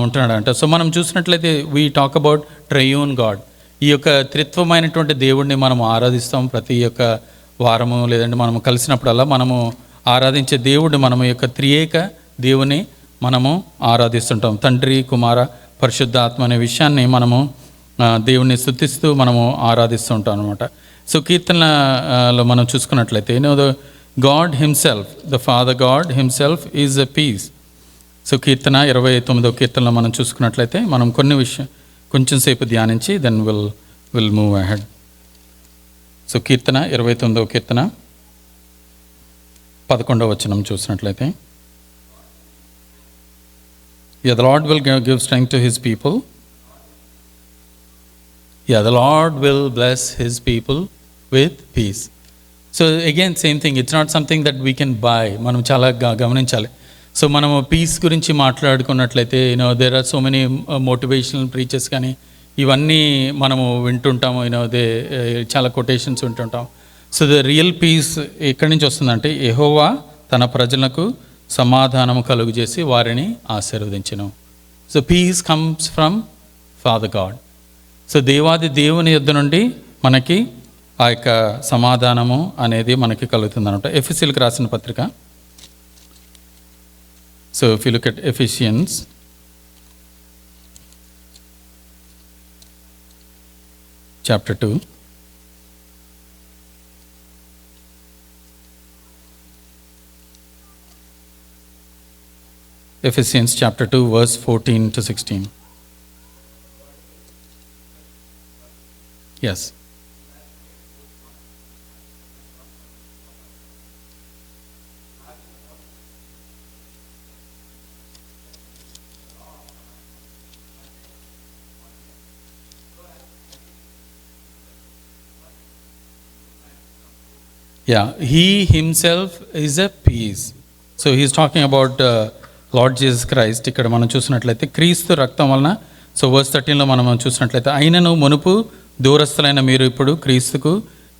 ఉంటున్నాడంట. So మనం చూసినట్లయితే we talk about triune God. ఈ యొక్క త్రిత్వమైనటువంటి దేవుడిని మనం ఆరాధిస్తాం ప్రతి యొక్క వారము, లేదంటే మనము కలిసినప్పుడల్లా మనము ఆరాధించే దేవుడు, మనము యొక్క త్రియేక దేవుని మనము ఆరాధిస్తుంటాం. తండ్రి, కుమార, పరిశుద్ధాత్మ అనే విషయాన్ని మనము దేవుణ్ణి స్తుతిస్తూ మనము ఆరాధిస్తూ ఉంటాం అనమాట. సో కీర్తనలో మనం చూసుకున్నట్లయితే the God himself, the father God himself is a peace. So కీర్తన 29వ కీర్తనలో మనం చూసుకున్నట్లయితే మనం కొన్ని కొంచెం సేపు ధ్యానించి then will move ahead. So కీర్తన 29వ కీర్తన 11వ వచనం చూసినట్లయితే, Yeah, the Lord will give strength to his people. Yeah, the Lord will bless his people with peace. So again, same thing. It's not something that we can buy. మనం చాలా గమనించాలి. So మనము పీస్ గురించి మాట్లాడుకున్నట్లయితే there are so many motivational preachers కానీ ఇవన్నీ మనము వింటుంటాము. చాలా కొటేషన్స్ వింటుంటాం. సో ద రియల్ పీస్ ఎక్కడి నుంచి వస్తుందంటే, యెహోవా తన ప్రజలకు సమాధానము కలుగు చేసి వారిని ఆశీర్వదించెను. So peace comes from father God. So దేవాది దేవుని యొద్ద నుండి మనకి ఆ యొక్క సమాధానము అనేది మనకి కలుగుతుంది అనమాట. ఎఫెసీయులకు రాసిన పత్రిక. So if you look at Ephesians chapter 2, Ephesians chapter 2 verse 14 to 16. Yes. Yeah, he himself is a peace. So he is talking about lord Jesus Christ. ఇక్కడ మనం చూసినట్లయితే క్రీస్తు రక్తం వలన, సో వర్స్ 13లో మనం చూసినట్లయితే, అయినను మునుపు దూరస్తులైన మీరు ఇప్పుడు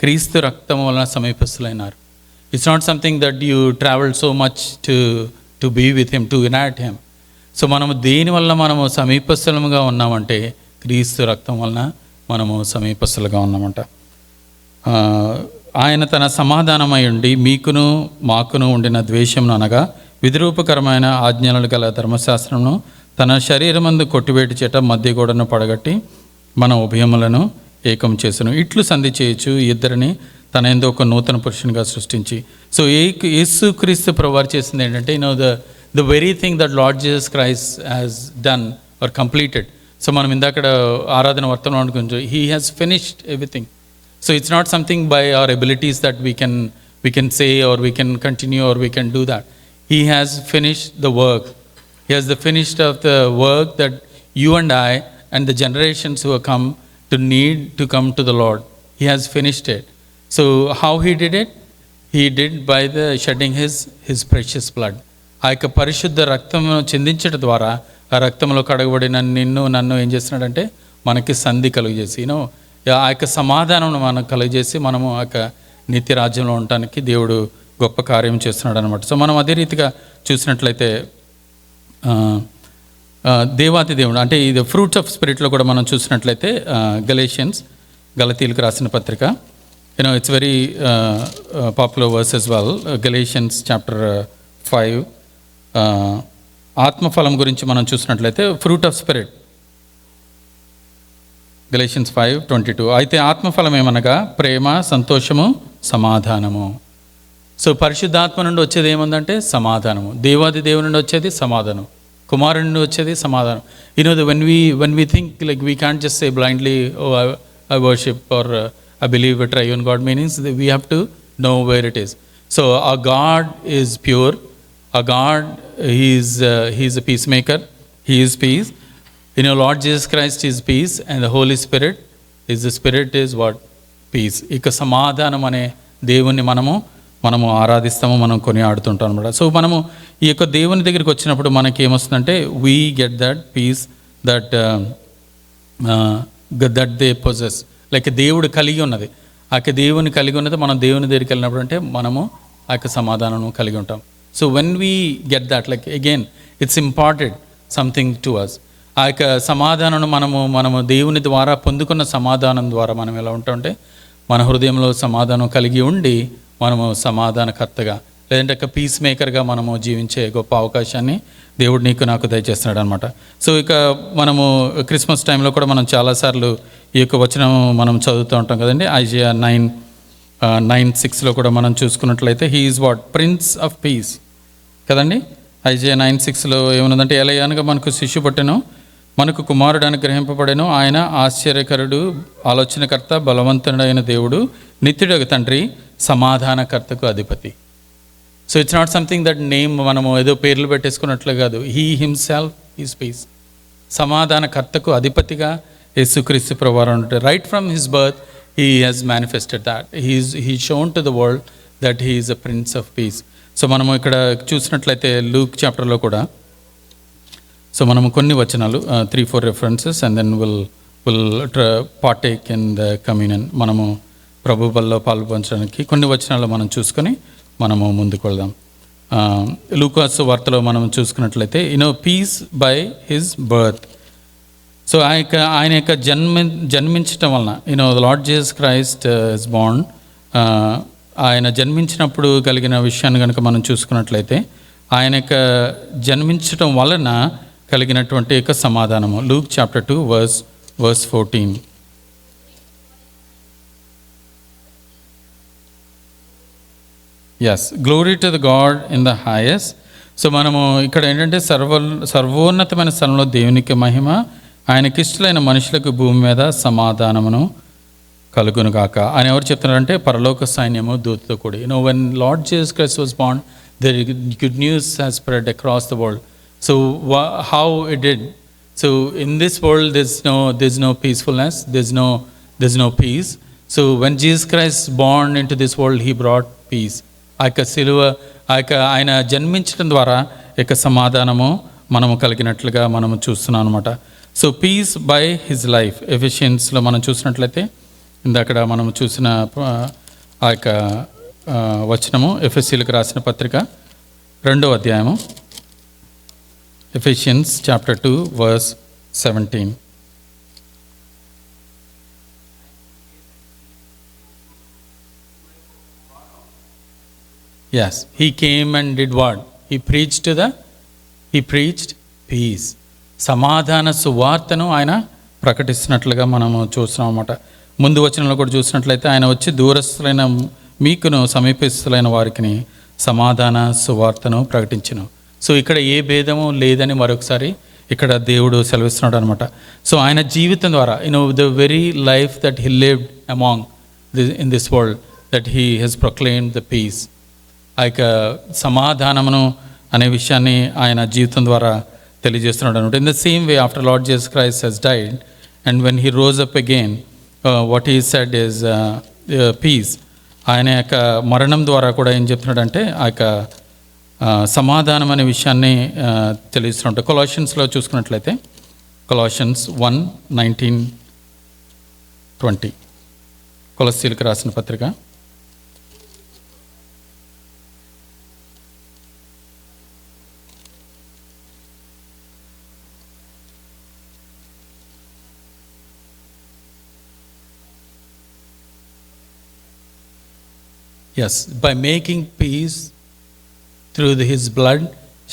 క్రీస్తు రక్తం వలన సమీపస్తులైనారు. It's not something that you travel so much to be with him, to innate him. So మనము దేనివల్ల మనము సమీపస్తులముగా ఉన్నామంటే క్రీస్తు రక్తం వలన మనము సమీపస్తులుగా ఉన్నామంట. ఆయన తన సమాధానమై ఉండి మీకును మాకును ఉండిన ద్వేషమును అనగా విధిరూపకరమైన ఆజ్ఞలు గల ధర్మశాస్త్రమును తన శరీరమందు కొట్టివేటి చేట మధ్య గోడను పడగట్టి మన ఉభయములను ఏకం చేసును. ఇట్లు సంధి చేయొచ్చు ఇద్దరిని తన యందు ఒక నూతన పురుషునిగా సృష్టించి. సో యేసు క్రీస్తు ప్రభువారు చేసింది ఏంటంటే the very thing that Lord Jesus Christ has done or completed. So మనం ఇందాక ఆరాధన వర్తమానం గురించి, he has finished everything. So it's not something by our abilities that we can say or we can continue or we can do that. He has finished the work. He has the finished of the work that you and I and the generations who have come to need to come to the Lord. He has finished it. So how he did it? He did by the shedding his precious blood. ఆ యొక్క పరిశుద్ధ రక్తమును చిందించడం ద్వారా ఆ రక్తంలో కడగబడిన నన్ను ఏం చేస్తున్నాడంటే మనకి సంధి కలుగజేసి ఆ యొక్క సమాధానం మనకు కలుగజేసి మనము ఆ యొక్క నిత్య రాజ్యంలో ఉండటానికి దేవుడు గొప్ప కార్యం చేస్తున్నాడు అనమాట. సో మనం అదే రీతిగా చూసినట్లయితే దేవాతి దేవుడు అంటే ఇది ఫ్రూట్స్ ఆఫ్ స్పిరిట్లో కూడా మనం చూసినట్లయితే గలతీయులకు రాసిన పత్రిక, it's very popular verse as well. Galatians chapter 5 ఆత్మఫలం గురించి మనం చూసినట్లయితే ఫ్రూట్ ఆఫ్ స్పిరిట్, గలేషియన్స్ 5:22. అయితే ఆత్మఫలం ఏమనగా ప్రేమ, సంతోషము, సమాధానము. సో పరిశుద్ధాత్మ నుండి వచ్చేది ఏముందంటే సమాధానము. దేవాది దేవుని నుండి వచ్చేది సమాధానం. కుమారుని నుండి వచ్చేది సమాధానం. when we think like we can't just say blindly, oh I worship or I believe a triune God, means that we have to know where it is. So our God is pure. Our God, he is a peacemaker. He is peace. Lord Jesus Christ is peace, and the Holy Spirit is what? Peace. ఇక సమాధానం అనే దేవుణ్ణి మనము ఆరాధిస్తాము, మనం కొని ఆడుతుంటాం అనమాట. So మనము ఈ యొక్క దేవుని దగ్గరికి వచ్చినప్పుడు మనకి ఏమొస్తుందంటే we get that peace that they possess. Like దేవుడు కలిగి ఉన్నది, ఆ యొక్క దేవుని కలిగి ఉన్నది మనం దేవుని దగ్గరికి వెళ్ళినప్పుడు అంటే మనము ఆ యొక్క సమాధానం కలిగి ఉంటాం. So when we get that, like again it's important something to us. ఆ యొక్క సమాధానం మనము దేవుని ద్వారా పొందుకున్న సమాధానం ద్వారా మనం ఎలా ఉంటామంటే మన హృదయంలో సమాధానం కలిగి ఉండి మనము సమాధానకర్తగా లేదంటే ఒక పీస్ మేకర్గా మనము జీవించే గొప్ప అవకాశాన్ని దేవుడు నీకు నాకు దయచేస్తున్నాడు అనమాట. సో ఇక మనము క్రిస్మస్ టైంలో కూడా మనం చాలాసార్లు ఈ యొక్క వచనం మనం చదువుతూ ఉంటాం కదండి. ఐజియా 9:6లో కూడా మనం చూసుకున్నట్లయితే he is what prince of piece కదండి. ఐజియా 9:6లో ఏమున్నదంటే, ఎలయనగా మనకు శిశు పుట్టెను, మనకు కుమారుడు అనుగ్రహింపబడెను, ఆయన ఆశ్చర్యకరుడు, ఆలోచనకర్త, బలవంతుడైన దేవుడు, నిత్యుడగు తండ్రి, సమాధానకర్తకు అధిపతి. So it's not something that name మనము ఏదో పేర్లు పెట్టేసుకున్నట్లు కాదు. He himself is peace. సమాధానకర్తకు అధిపతిగా యేసుక్రీస్తు ప్రభువారు ఉంటారు. Right from his birth he has manifested that he shown to the world that he is a prince of peace. So మనము ఇక్కడ చూసినట్లయితే లూక్ చాప్టర్లో కూడా సో మనము కొన్ని వచనాలు 3-4 references and then will partake in the communion. మనము ప్రభు బల్లో పాల్పంచడానికి కొన్ని వచనాలు మనం చూసుకొని మనము ముందుకు వెళ్దాం. లూకాసు వార్తలో మనం చూసుకున్నట్లయితే peace by his birth. So ఆయన యొక్క జన్మించటం వలన the Lord Jesus Christ is born. ఆయన జన్మించినప్పుడు కలిగిన విషయాన్ని కనుక మనం చూసుకున్నట్లయితే ఆయన యొక్క జన్మించటం వలన కలిగినటువంటి యొక్క సమాధానము. Luke chapter 2 verse 14. Yes, glory to the God in the highest. So మనము ఇక్కడ ఏంటంటే సర్వోన్నతమైన స్థలంలో దేవునికి మహిమ, ఆయనకిష్టులైన మనుషులకు భూమి మీద సమాధానమును కలుగును గాక అని ఎవరు చెప్తున్నారంటే పరలోక సైన్యము దూతతో కూడి. When lord Jesus Christ was Born, the good news has spread across the world. So how it did? So in this world there's no peacefulness, there's no peace. So when Jesus Christ born into this world, he brought peace. ఆ యొక్క సిలువ, ఆ యొక్క ఆయన జన్మించడం ద్వారా యొక్క సమాధానము మనము కలిగినట్లుగా మనము చూస్తున్నాం అనమాట. So peace by his life. ఎఫిషియన్స్లో మనం చూసినట్లయితే ఇందాక మనం చూసిన ఆ యొక్క వచనము ఎఫెసీలకు రాసిన పత్రిక 2వ అధ్యాయము, Ephesians chapter 2 verse 17. Yes, he came and did what? He preached peace. సమాధాన సువార్తను ఆయన ప్రకటిస్తున్నట్లుగా మనము చూస్తున్నాం అన్నమాట. ముందు వచనంలో కూడా చూసినట్లయితే ఆయన వచ్చి దూరస్తులైన మీకును సమీపస్తులైన వారికి సమాధాన సువార్తను ప్రకటించును. సో ఇక్కడ ఏ భేదము లేదని మరొకసారి ఇక్కడ దేవుడు సెలవిస్తున్నాడు అనమాట. సో ఆయన జీవితం ద్వారా the very life that he lived among in this world, that he has proclaimed the peace. ఆ యొక్క సమాధానమును అనే విషయాన్ని ఆయన జీవితం ద్వారా తెలియజేస్తున్నాడు అనమాట. In the same way after Lord Jesus Christ has died and when he rose up again, what he said is peace. ఆయన యొక్క మరణం ద్వారా కూడా ఏం చెప్తున్నాడంటే ఆ యొక్క సమాధానం అనే విషయాన్ని తెలియజేస్తున్నాడు. కొలాషియన్స్లో చూసుకున్నట్లయితే కొలాషియన్స్ 1:19-20 కొలస్సీలకు రాసిన పత్రిక. Yes, by making peace through his blood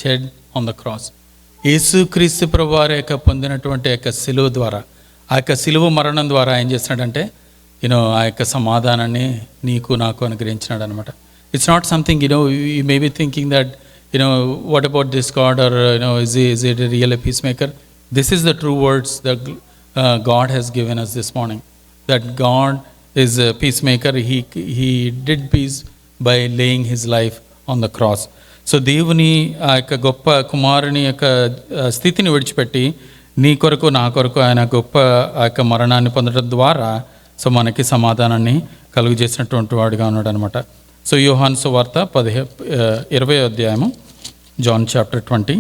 shed on the cross. యేసుక్రీస్తు ప్రభువారి యొక్క పొందినటువంటి యొక్క సిలువ ద్వారా, ఆ యొక్క సిలువ మరణం ద్వారా ఏం చేస్తున్నాడంటే ఆ యొక్క సమాధానాన్ని నీకు నాకు అనుగ్రహించినాడు అనమాట. It's not something you may be thinking that what about this God or is it a real peace maker? This is the true words that God has given us this morning, that God is a peacemaker. He did peace by laying his life on the cross. So దేవుని ఆ యొక్క గొప్ప కుమారుని యొక్క స్థితిని విడిచిపెట్టి నీ కొరకు నా కొరకు ఆయన గొప్ప ఆ యొక్క మరణాన్ని పొందడం ద్వారా సో మనకి సమాధానాన్ని కలుగు చేసినటువంటి వాడుగా ఉన్నాడు అనమాట. సో యోహాను సువార్త 20వ అధ్యాయము, John chapter 20.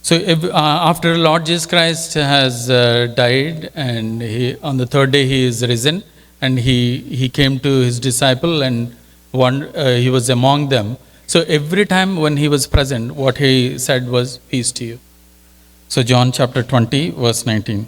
So after Lord Jesus Christ has died and on the third day he is risen and he came to his disciple and he was among them. So every time when he was present, what he said was peace to you. So John chapter 20 verse 19.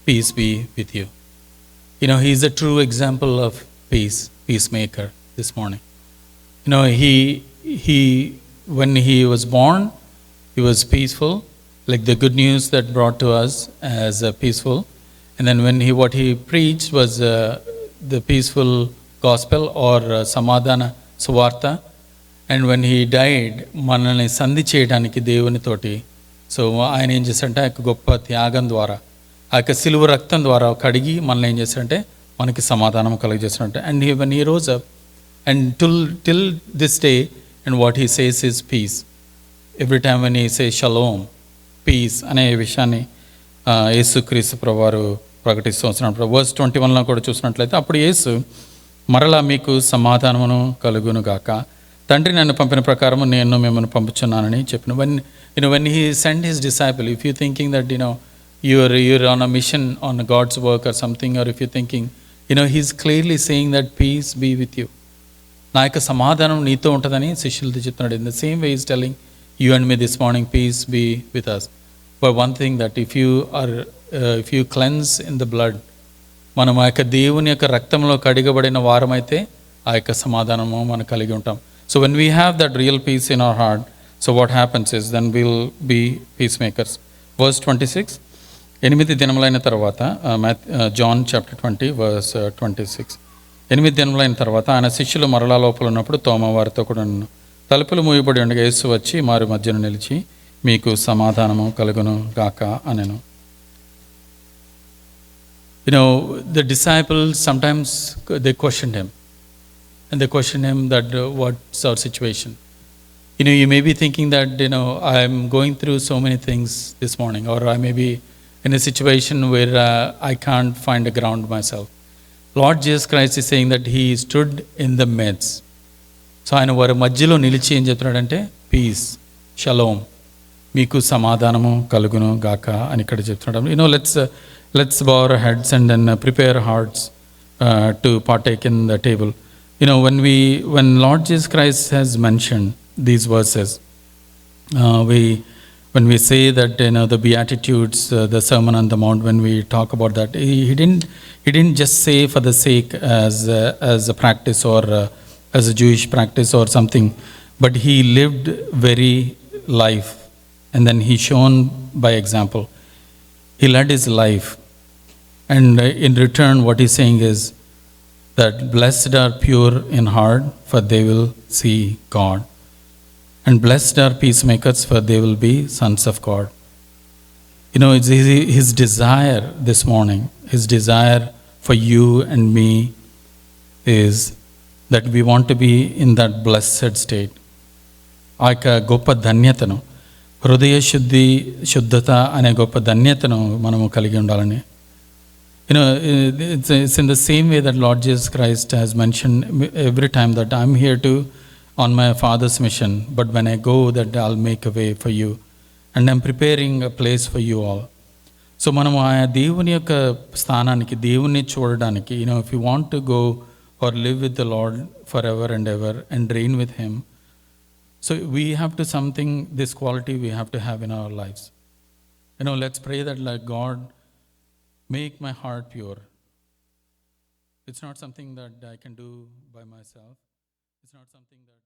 peace be with you. He's a true example of peacemaker this morning. He when he was born, he was peaceful, like the good news that brought to us as peaceful. And then when what he preached was the peaceful gospel or samadhana suvarta. And when he died, మనల్ని సంధి చేయడానికి దేవునితోటి, so ఆయన ఏం చేశారంటే ఆ యొక్క గొప్ప త్యాగం ద్వారా, ఆ యొక్క సిలువ రక్తం ద్వారా కడిగి మనల్ని ఏం చేశారంటే మనకి సమాధానం కలుగజేశారంటే. And when he rose up, and till this day, and what he says is peace. Every time when he says shalom, peace అనే విషయాన్ని యేసుక్రీస్తు ప్రభువారు ప్రకటిస్తూ వస్తున్నప్పుడు వర్స్ 21లో కూడా చూసినట్లయితే, అప్పుడు యేసు మరలా మీకు సమాధానమును కలుగును గాక, తండ్రి నన్ను పంపిన ప్రకారము నేను మిమ్మల్ని పంపుచున్నానని చెప్పిన. when he sent his disciple, if you thinking that you're on a mission on God's work or something, or if you're thinking, he's clearly saying that peace be with you. నా యొక్క సమాధానం నీతో ఉంటుందని శిష్యులతో చెప్తున్నాడు. In the same way is telling you and me this morning, peace be with us. But one thing that if you cleanse in the blood, మనం ఆ యొక్క దేవుని యొక్క రక్తంలో కడిగబడిన వారమైతే ఆ యొక్క సమాధానము మనం కలిగి ఉంటాం. So when we have that real peace in our heart, so what happens is then will be peace makers. Verse 26, 8 దినములైన తర్వాత, జాన్ చాప్టర్ 20 వర్స్ 26, 8 దినములైన తర్వాత ఆయన శిష్యులు మరలా లోపల ఉన్నప్పుడు తోమ వారితో కూడా తలుపులు మూయబడి ఉండగా యేసు వచ్చి మారు మధ్యను నిలిచి మీకు సమాధానము కలుగును గాక అనెను. The disciples sometimes they questioned him, and they questioned him that what's our situation. You may be thinking that I'm going through so many things this morning, or I may be in a situation where I can't find a ground myself. Lord Jesus Christ is saying that he stood in the midst. So ఆయన వారి మధ్యలో నిలిచి ఏం చెప్తున్నాడంటే piece, shalom, మీకు సమాధానము కలుగును గాక అని ఇక్కడ చెప్తున్నాడు. Let's bow our heads and then prepare our hearts to partake in the table. When Lord Jesus Christ has mentioned these verses, when we say that the Beatitudes, the Sermon on the Mount, when we talk about that, he didn't just say for the sake as a practice or as a Jewish practice or something, but he lived very life, and then he shown by example. He led his life, and in return what he's saying is that blessed are pure in heart, for they will see God. And blessed are peacemakers, for they will be sons of God. It's his desire this morning, his desire for you and me is that we want to be in that blessed state. ఆ యొక్క గొప్ప ధన్యతను, హృదయ శుద్ధత అనే గొప్ప ధన్యతను మనము కలిగి ఉండాలని. It's in the same way that Lord Jesus Christ has mentioned every time that I'm here to on my Father's mission, but when I go that I'll make a way for you, and I'm preparing a place for you all. So మనము ఆ దేవుని యొక్క స్థానానికి, దేవుని చూడడానికి, if you want to go or live with the Lord forever and ever and reign with him, so we have to this quality we have to have in our lives. Let's pray that, like, God, make my heart pure. It's not something that I can do by myself. It's not something that